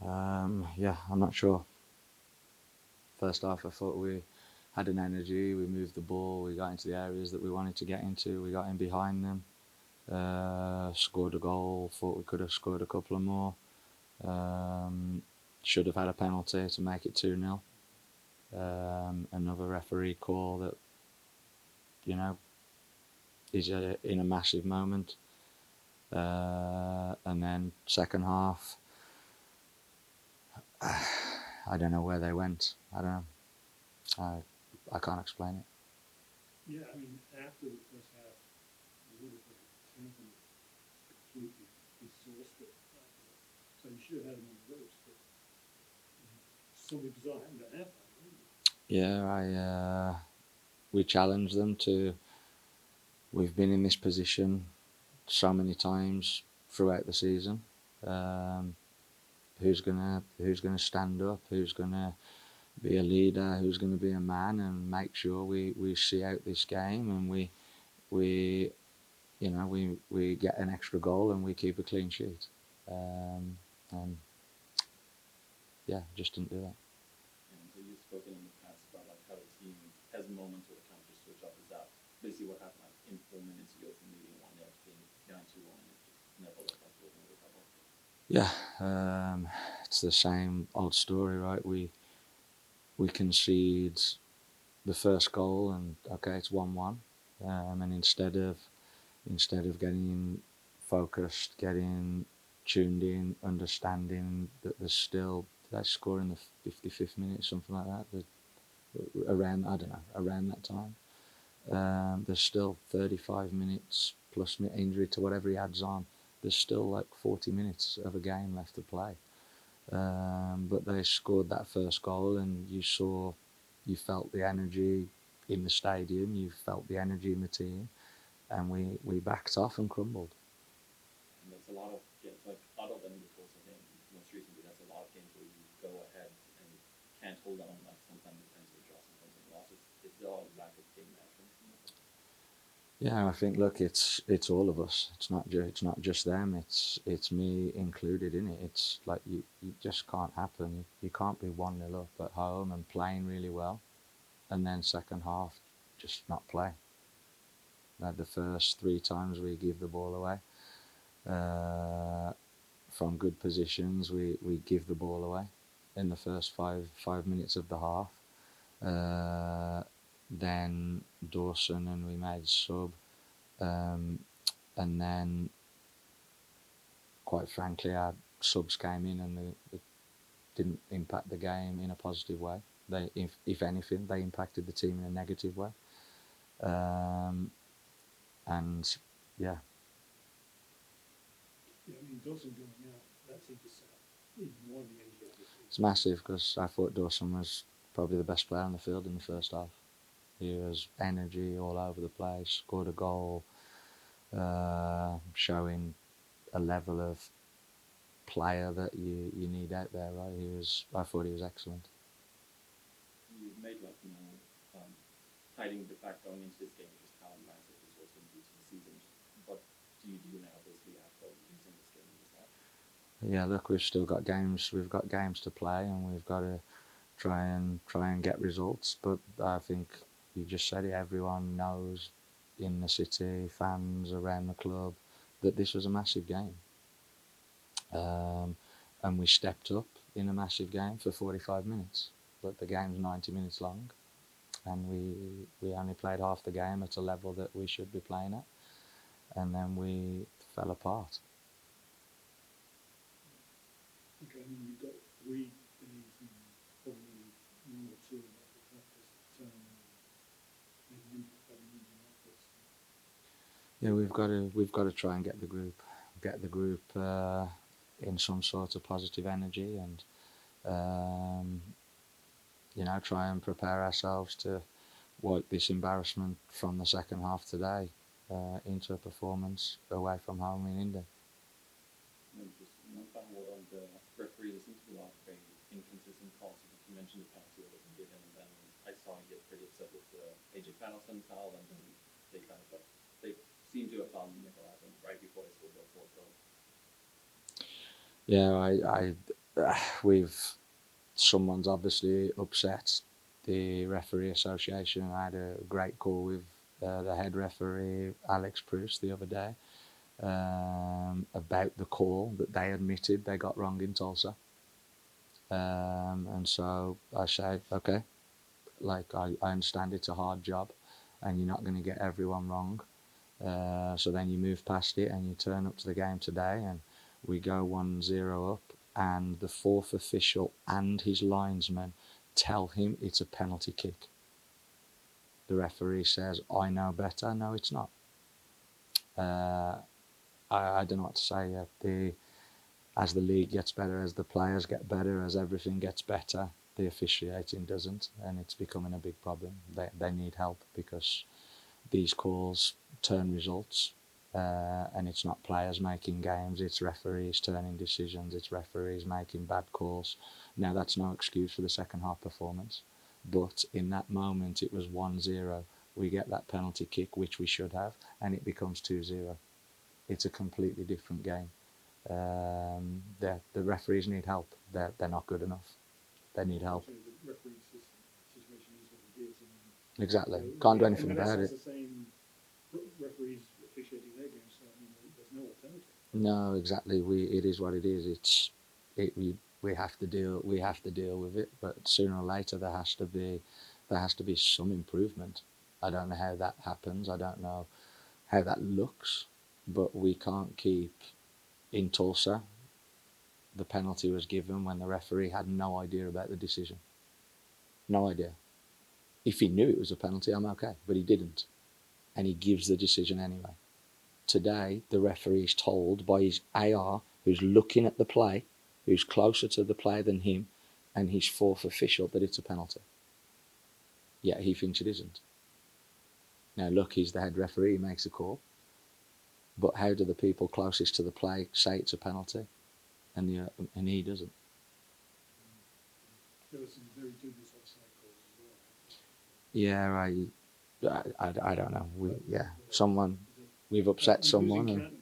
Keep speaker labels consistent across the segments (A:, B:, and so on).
A: Yeah, I'm not sure. First half, I thought we had an energy. We moved the ball. We got into the areas that we wanted to get into. We got in behind them. Scored a goal. Thought we could have scored a couple of more. Um, should have had a penalty to make it 2-0. Another referee call that you know is in a massive moment. And then second half, I don't know where they went. I don't know. I can't explain it.
B: Yeah, I mean, after the first half, you look like a tank and completely exhausted. So you should have had one of those, but something bizarre happened at halftime, right?
A: Yeah, we challenged them to. We've been in this position so many times throughout the season. Um, who's gonna stand up? Who's gonna be a leader? Who's gonna be a man and make sure we see out this game and we we get an extra goal and we keep a clean sheet. And yeah, just didn't do that.
C: And so you've spoken in the past about like how the team has moments where they kind of just switch off. Is that basically what happened? Like in 4 minutes, you go from leading 1-0 to being behind 2-1, and it just never looked like it was going to recover.
A: Yeah, it's the same old story, right? We concede the first goal, and okay, it's 1-1, and instead of getting focused, getting tuned in, understanding that there's still they score in the 55th minute, something like that. Around I don't know around that time. There's still 35 minutes plus injury to whatever he adds on. There's still like 40 minutes of a game left to play. But they scored that first goal, and you felt the energy in the stadium, you felt the energy in the team, and we backed off and crumbled.
C: And that's a lot of games, like other than the Tulsa game, most recently, that's a lot of games where you go ahead and can't hold on. Like sometimes it turns into a draw, sometimes into losses. Is there a lack of game management from that?
A: Yeah, I think look, it's all of us. It's not just them. It's me included in it. It's like you just can't happen. You can't be 1-0 up at home and playing really well, and then second half just not play. Like the first three times we give the ball away, uh, from good positions, we give the ball away in the first five minutes of the half. Uh, then Dawson and we made sub, um, and then quite frankly our subs came in and they didn't impact the game in a positive way. They, if anything, they impacted the team in a negative way. Um, and yeah,
B: Yeah, I mean, Dawson going out, that seemed to set even more of the energy, obviously.
A: it's massive because I thought Dawson was probably the best player on the field in the first half. He was energy all over the place, scored a goal, showing a level of player that you need out there. Right? I thought he was excellent.
C: You've made like hiding the fact going into this game just how massive this was going to be to the season. What do you do now, basically after losing this game in this half?
A: Yeah, look, we've still got games. We've got games to play, and we've got to try and get results. But I think you just said it. Everyone knows in the city, fans around the club, that this was a massive game. And we stepped up in a massive game for 45 minutes. But the game's 90 minutes long, and we only played half the game at a level that we should be playing at, and then we fell apart.
B: Okay, I mean, you've got 3 days and probably 1 or 2 left to practice to make an impact by the means like this.
A: Yeah, we've got to try and get the group in some sort of positive energy, and um, try and prepare ourselves to wipe this embarrassment from the second half today into a performance away from home in India.
C: And just one final word on the referee. There seems to be a lot of very inconsistent calls. You mentioned the penalty that wasn't given, and then I saw you get pretty upset with the AJ Patterson foul, and then they kind of like they seem to have found Nicolai right before they scored their fourth goal.
A: Yeah, I we've someone's obviously upset the referee association. I had a great call with the head referee Alex Proust the other day about the call that they admitted they got wrong in Tulsa. And so I say, okay, like I understand it's a hard job and you're not going to get everyone wrong. So then you move past it and you turn up to the game today and we go 1-0 up and the fourth official and his linesman tell him it's a penalty kick. The referee says, I know better. No, it's not. I don't know what to say yet. As the league gets better, as the players get better, as everything gets better, the officiating doesn't, and it's becoming a big problem. They need help because these calls turn results, and it's not players making games, it's referees turning decisions, it's referees making bad calls. Now, that's no excuse for the second half performance, but in that moment it was 1-0. We get that penalty kick, which we should have, and it becomes 2-0. It's a completely different game. The referees need help. They're not good enough. They need help.
B: Unfortunately, the referee situation is what it is. I mean,
A: Exactly. Can't do anything
B: MLS
A: about
B: has
A: it.
B: the same referees officiating their games, so I mean, there's no alternative.
A: No, exactly. It is what it is. We have to deal with it. But sooner or later there has to be some improvement. I don't know how that happens. I don't know how that looks. But we can't keep in Tulsa. The penalty was given when the referee had no idea about the decision. No idea. If he knew it was a penalty, I'm okay. But he didn't. And he gives the decision anyway. Today, the referee is told by his AR, who's looking at the play, who's closer to the play than him, and his fourth official, that it's a penalty. Yet he thinks it isn't. Now, look, he's the head referee, he makes a call. But how do the people closest to the play say it's a penalty? And he doesn't.
B: There were some very dubious offside calls as well.
A: Yeah, I don't know. We've upset someone. And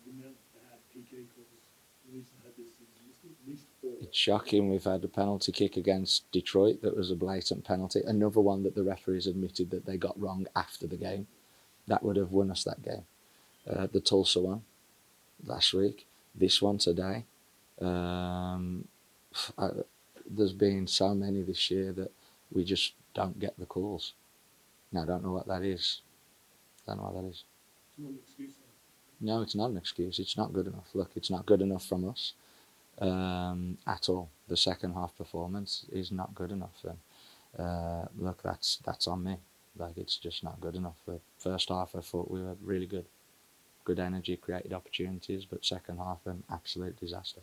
B: PK calls, at least had this season, at least 4.
A: it's shocking. We've had a penalty kick against Detroit that was a blatant penalty. Another one that the referees admitted that they got wrong after the game. That would have won us that game. The Tulsa one last week. This one today. There's been so many this year that we just don't get the calls. Now, I don't know what that is.
B: It's not an excuse, though.
A: No, it's not an excuse. It's not good enough. Look, it's not good enough from us at all. The second half performance is not good enough. And look, that's on me. Like, it's just not good enough. The first half, I thought we were really good. Good energy, created opportunities, but second half, an absolute disaster.